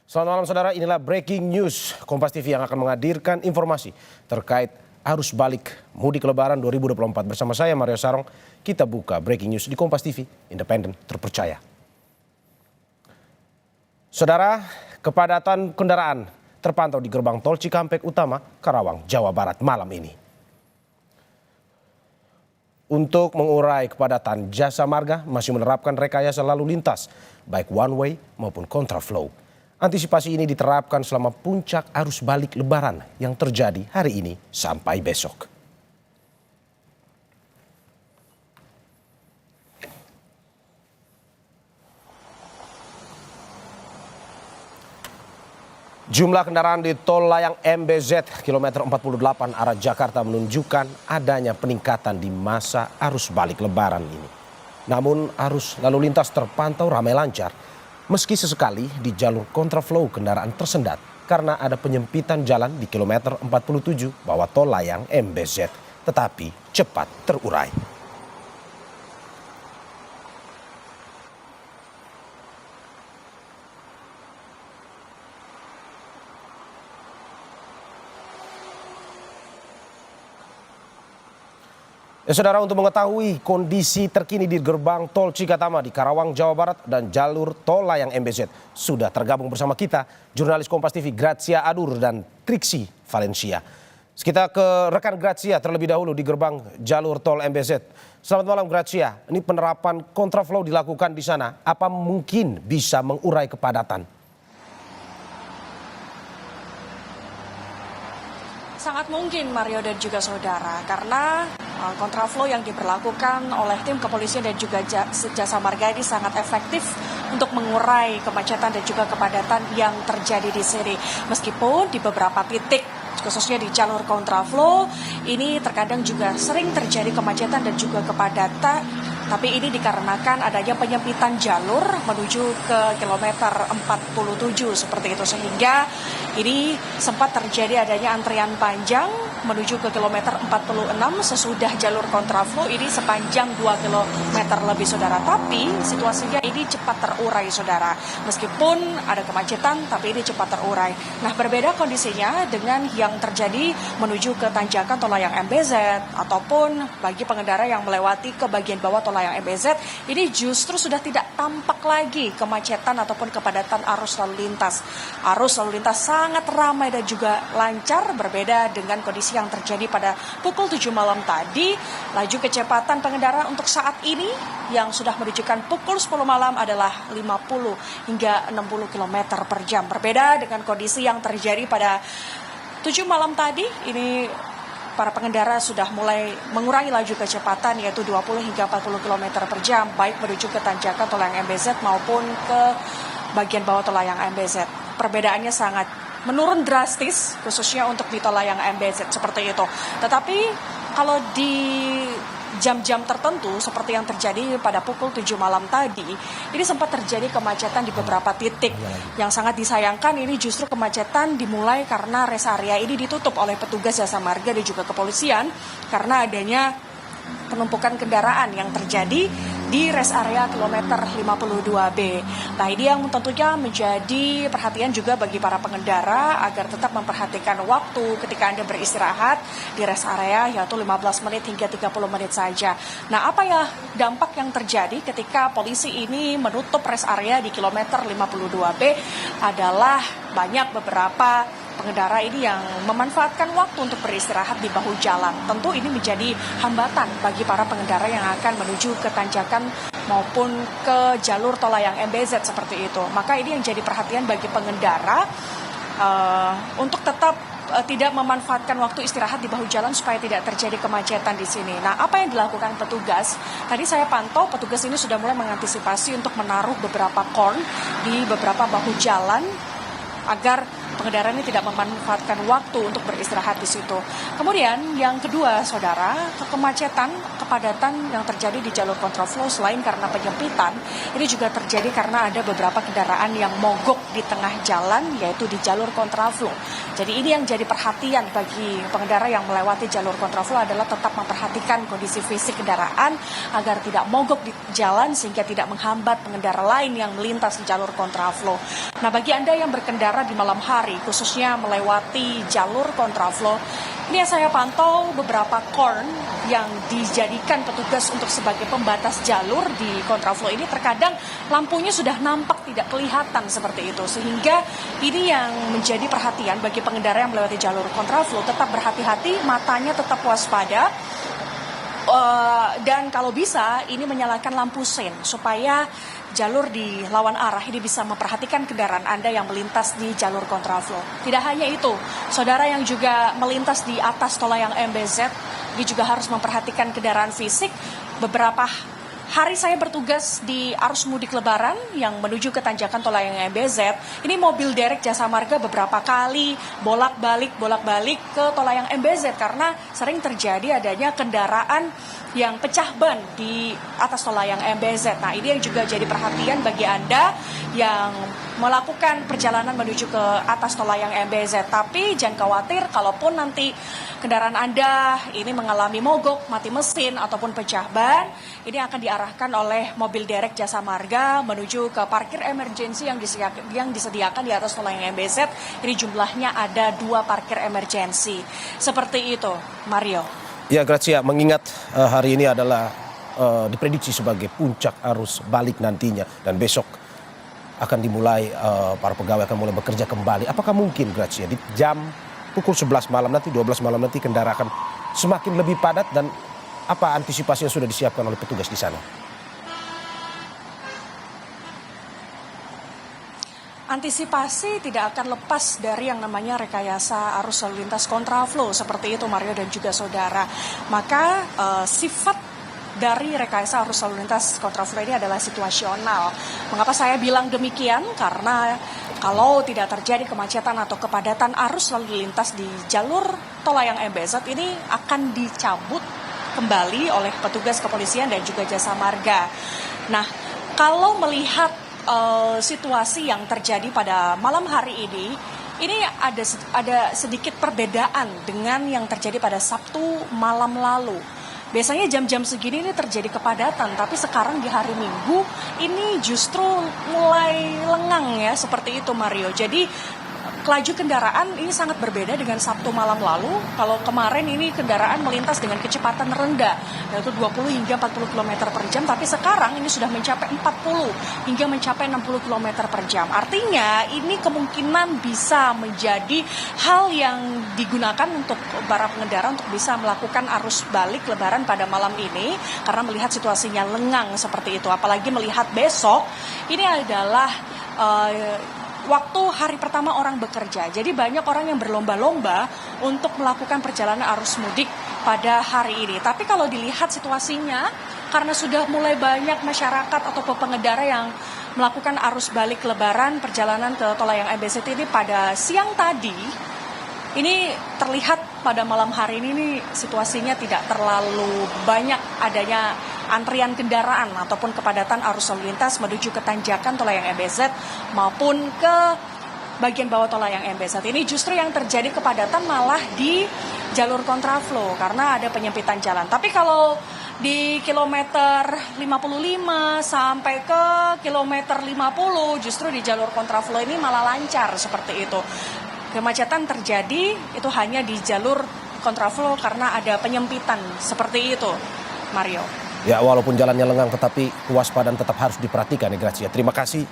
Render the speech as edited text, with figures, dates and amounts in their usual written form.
Selamat malam saudara, inilah Breaking News Kompas TV yang akan menghadirkan informasi terkait arus balik mudik lebaran 2024. Bersama saya Mario Sarong, kita buka Breaking News di Kompas TV, independen, terpercaya. Saudara, kepadatan kendaraan terpantau di gerbang tol Cikampek Utama, Karawang, Jawa Barat malam ini. Untuk mengurai kepadatan, Jasa Marga masih menerapkan rekayasa lalu lintas, baik one way maupun kontraflow. Antisipasi ini diterapkan selama puncak arus balik lebaran yang terjadi hari ini sampai besok. Jumlah kendaraan di tol layang MBZ kilometer 48 arah Jakarta menunjukkan adanya peningkatan di masa arus balik lebaran ini. Namun arus lalu lintas terpantau ramai lancar. Meski sesekali di jalur kontraflow kendaraan tersendat karena ada penyempitan jalan di kilometer 47 bawah tol layang MBZ, tetapi cepat terurai. Ya, saudara, untuk mengetahui kondisi terkini di gerbang tol Cikatama di Karawang, Jawa Barat dan jalur tol layang MBZ, sudah tergabung bersama kita jurnalis Kompas TV Grazia Adur dan Triksi Valencia. Kita ke rekan Grazia terlebih dahulu di gerbang jalur tol MBZ. Selamat malam Grazia, ini penerapan kontraflow dilakukan di sana, apa mungkin bisa mengurai kepadatan? Sangat mungkin Mario dan juga saudara, karena kontraflow yang diberlakukan oleh tim kepolisian dan juga Jasa Marga ini sangat efektif untuk mengurai kemacetan dan juga kepadatan yang terjadi di sini. Meskipun di beberapa titik, khususnya di jalur kontraflow, ini terkadang juga sering terjadi kemacetan dan juga kepadatan. Tapi ini dikarenakan adanya penyempitan jalur menuju ke kilometer 47 seperti itu. Sehingga ini sempat terjadi adanya antrian panjang menuju ke kilometer 46 sesudah jalur kontraflow ini sepanjang 2 kilometer lebih saudara. Tapi situasinya ini cepat terurai saudara. Meskipun ada kemacetan tapi ini cepat terurai. Nah, berbeda kondisinya dengan yang terjadi menuju ke tanjakan tol layang MBZ ataupun bagi pengendara yang melewati ke bagian bawah tol layang MBZ, ini justru sudah tidak tampak lagi kemacetan ataupun kepadatan arus lalu lintas. Arus lalu lintas sangat ramai dan juga lancar, berbeda dengan kondisi yang terjadi pada pukul 7 malam tadi. Laju kecepatan pengendara untuk saat ini yang sudah menunjukkan pukul 10 malam adalah 50 hingga 60 km per jam. Berbeda dengan kondisi yang terjadi pada 7 malam tadi, ini para pengendara sudah mulai mengurangi laju kecepatan yaitu 20 hingga 40 km per jam, baik menuju ke tanjakan tol layang MBZ maupun ke bagian bawah tol layang MBZ. Perbedaannya sangat menurun drastis, khususnya untuk di tol layang MBZ seperti itu. Tetapi kalau di jam-jam tertentu seperti yang terjadi pada pukul 7 malam tadi, ini sempat terjadi kemacetan di beberapa titik. Yang sangat disayangkan ini justru kemacetan dimulai karena rest area ini ditutup oleh petugas Jasa Marga dan juga kepolisian karena adanya penumpukan kendaraan yang terjadi di rest area kilometer 52B. Nah, ini yang tentunya menjadi perhatian juga bagi para pengendara agar tetap memperhatikan waktu ketika Anda beristirahat di rest area, yaitu 15 menit hingga 30 menit saja. Nah, apa ya dampak yang terjadi ketika polisi ini menutup rest area di kilometer 52B adalah banyak beberapa pengendara ini yang memanfaatkan waktu untuk beristirahat di bahu jalan. Tentu ini menjadi hambatan bagi para pengendara yang akan menuju ke tanjakan maupun ke jalur tol layang MBZ seperti itu. Maka ini yang jadi perhatian bagi pengendara untuk tetap tidak memanfaatkan waktu istirahat di bahu jalan supaya tidak terjadi kemacetan di sini. Nah, apa yang dilakukan petugas? Tadi saya pantau petugas ini sudah mulai mengantisipasi untuk menaruh beberapa kon di beberapa bahu jalan agar pengendara ini tidak memanfaatkan waktu untuk beristirahat beristirahat di situ. Kemudian yang kedua, saudara, kepadatan yang terjadi di jalur kontraflow selain karena penyempitan, ini juga terjadi karena ada beberapa kendaraan yang mogok di tengah jalan, yaitu di jalur kontraflow. Jadi ini yang jadi perhatian bagi pengendara yang melewati jalur kontraflow adalah tetap memperhatikan kondisi fisik kendaraan agar tidak mogok di jalan sehingga tidak menghambat pengendara lain yang melintas di jalur kontraflow. Nah, bagi Anda yang berkendara di malam hari, khususnya melewati jalur kontraflow, ini yang saya pantau beberapa corn yang dijadikan petugas untuk sebagai pembatas jalur di kontraflow ini terkadang lampunya sudah nampak tidak kelihatan seperti itu. Sehingga ini yang menjadi perhatian bagi pengendara yang melewati jalur kontraflow, tetap berhati-hati, matanya tetap waspada. Dan kalau bisa ini menyalakan lampu sen supaya jalur di lawan arah ini bisa memperhatikan kendaraan Anda yang melintas di jalur kontraflow. Tidak hanya itu, saudara yang juga melintas di atas tol layang MBZ, ini juga harus memperhatikan kendaraan fisik. Beberapa hari saya bertugas di arus mudik lebaran yang menuju ke tanjakan tol layang MBZ. Ini mobil derek Jasa Marga beberapa kali bolak-balik ke tol layang MBZ karena sering terjadi adanya kendaraan yang pecah ban di atas tol layang MBZ. Nah, ini yang juga jadi perhatian bagi Anda yang melakukan perjalanan menuju ke atas tol layang MBZ. Tapi jangan khawatir kalaupun nanti kendaraan Anda ini mengalami mogok, mati mesin, ataupun pecah ban, ini akan diarahkan oleh mobil derek Jasa Marga menuju ke parkir emergensi yang disediakan di atas tol layang MBZ. Ini jumlahnya ada 2 parkir emergensi. Seperti itu, Mario. Ya, Grazia, mengingat hari ini adalah diprediksi sebagai puncak arus balik nantinya dan besok akan dimulai, para pegawai akan mulai bekerja kembali. Apakah mungkin, Grazia, di jam pukul 11 malam nanti, 12 malam nanti kendaraan akan semakin lebih padat dan apa antisipasi yang sudah disiapkan oleh petugas di sana? Antisipasi tidak akan lepas dari yang namanya rekayasa arus lalu lintas kontraflow seperti itu, Mario dan juga saudara. Maka sifat dari rekayasa arus lalu lintas kontraflow ini adalah situasional. Mengapa saya bilang demikian? Karena kalau tidak terjadi kemacetan atau kepadatan arus lalu lintas di jalur tol layang MBZ ini akan dicabut kembali oleh petugas kepolisian dan juga Jasa Marga. Nah, kalau melihat situasi yang terjadi pada malam hari ini ada sedikit perbedaan dengan yang terjadi pada Sabtu malam lalu. Biasanya jam-jam segini ini terjadi kepadatan, tapi sekarang di hari Minggu ini justru mulai lengang ya, seperti itu, Mario. Jadi laju kendaraan ini sangat berbeda dengan Sabtu malam lalu. Kalau kemarin ini kendaraan melintas dengan kecepatan rendah, yaitu 20 hingga 40 km per jam, tapi sekarang ini sudah mencapai 40 hingga mencapai 60 km per jam. Artinya ini kemungkinan bisa menjadi hal yang digunakan untuk para pengendara untuk bisa melakukan arus balik lebaran pada malam ini, karena melihat situasinya lengang seperti itu. Apalagi melihat besok, ini adalah waktu hari pertama orang bekerja. Jadi banyak orang yang berlomba-lomba untuk melakukan perjalanan arus mudik pada hari ini. Tapi kalau dilihat situasinya, karena sudah mulai banyak masyarakat atau pengendara yang melakukan arus balik lebaran perjalanan ke tol layang MBZ ini pada siang tadi, ini terlihat pada malam hari ini situasinya tidak terlalu banyak adanya antrian kendaraan ataupun kepadatan arus lalu lintas menuju ke tanjakan tol layang MBZ maupun ke bagian bawah tol layang MBZ. Ini justru yang terjadi kepadatan malah di jalur kontraflow karena ada penyempitan jalan. Tapi kalau di kilometer 55 sampai ke kilometer 50 justru di jalur kontraflow ini malah lancar seperti itu. Kemacetan terjadi itu hanya di jalur kontraflow karena ada penyempitan seperti itu, Mario. Ya, walaupun jalannya lengang tetapi kewaspadaan tetap harus diperhatikan ya, Grazia. Terima kasih